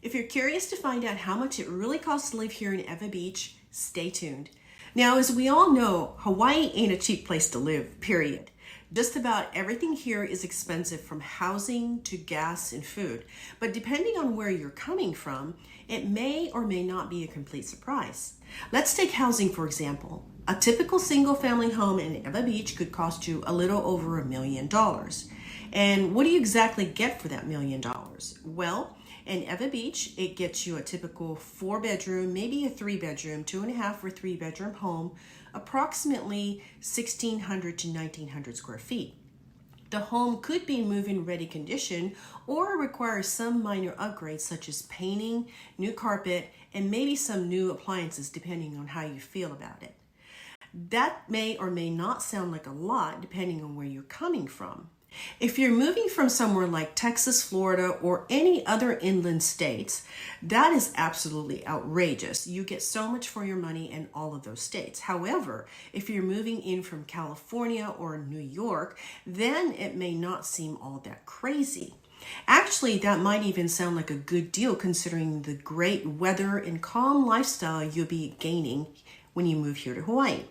If you're curious to find out how much it really costs to live here in Ewa Beach, stay tuned. Now, as we all know, Hawaii ain't a cheap place to live, period. Just about everything here is expensive, from housing to gas and food. But depending on where you're coming from, it may or may not be a complete surprise. Let's take housing, for example. A typical single-family home in Ewa Beach could cost you a little over $1 million. And what do you exactly get for that $1 million? Well, in Ewa Beach, it gets you a typical 4-bedroom, maybe a 3-bedroom, 2.5 or 3-bedroom home, approximately 1,600 to 1,900 square feet. The home could be in move-in ready condition or require some minor upgrades such as painting, new carpet, and maybe some new appliances depending on how you feel about it. That may or may not sound like a lot depending on where you're coming from. If you're moving from somewhere like Texas, Florida, or any other inland states, that is absolutely outrageous. You get so much for your money in all of those states. However, if you're moving in from California or New York, then it may not seem all that crazy. Actually, that might even sound like a good deal considering the great weather and calm lifestyle you'll be gaining when you move here to Hawaii.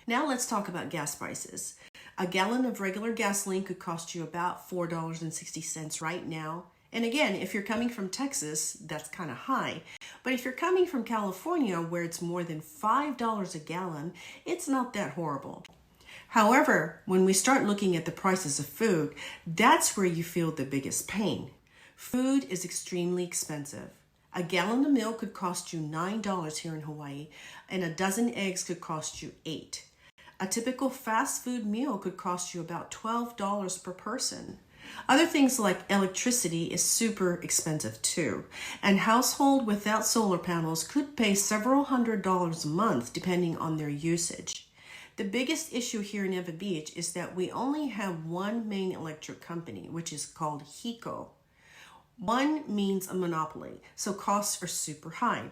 Now let's talk about gas prices. A gallon of regular gasoline could cost you about $4.60 right now. And again, if you're coming from Texas, that's kind of high. But if you're coming from California, where it's more than $5 a gallon, it's not that horrible. However, when we start looking at the prices of food, that's where you feel the biggest pain. Food is extremely expensive. A gallon of milk could cost you $9 here in Hawaii, and a dozen eggs could cost you $8. A typical fast food meal could cost you about $12 per person. Other things like electricity is super expensive too, and household without solar panels could pay several $100s a month depending on their usage. The biggest issue here in Ewa Beach is that we only have one main electric company, which is called HECO. One means a monopoly, so costs are super high.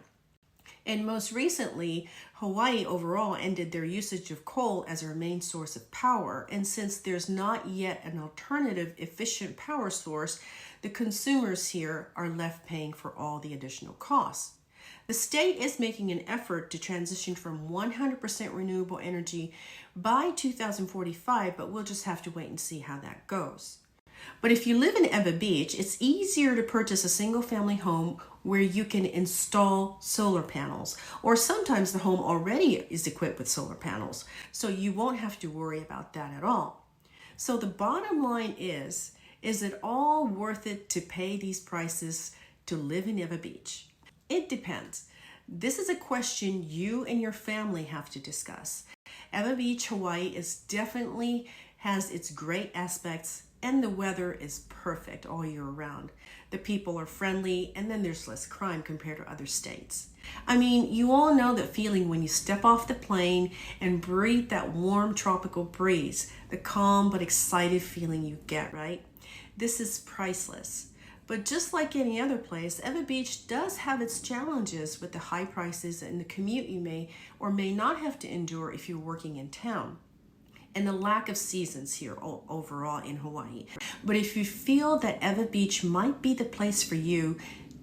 And most recently, Hawaii overall ended their usage of coal as our main source of power. And since there's not yet an alternative efficient power source, the consumers here are left paying for all the additional costs. The state is making an effort to transition from 100% renewable energy by 2045, but we'll just have to wait and see how that goes. But if you live in Ewa Beach, it's easier to purchase a single-family home where you can install solar panels, or sometimes the home already is equipped with solar panels, so you won't have to worry about that at all. So the bottom line is it all worth it to pay these prices to live in Ewa Beach? It depends. This is a question you and your family have to discuss. Ewa Beach, Hawaii definitely has its great aspects, and the weather is perfect all year round. The people are friendly, and then there's less crime compared to other states. I mean, you all know that feeling when you step off the plane and breathe that warm tropical breeze, the calm but excited feeling you get, right? This is priceless. But just like any other place, Ewa Beach does have its challenges with the high prices and the commute you may or may not have to endure if you're working in town, and the lack of seasons here overall in Hawaii. But if you feel that Ewa Beach might be the place for you,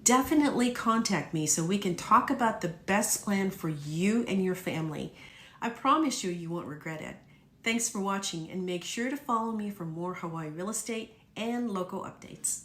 definitely contact me so we can talk about the best plan for you and your family. I promise you won't regret it. Thanks for watching, and make sure to follow me for more Hawaii real estate and local updates.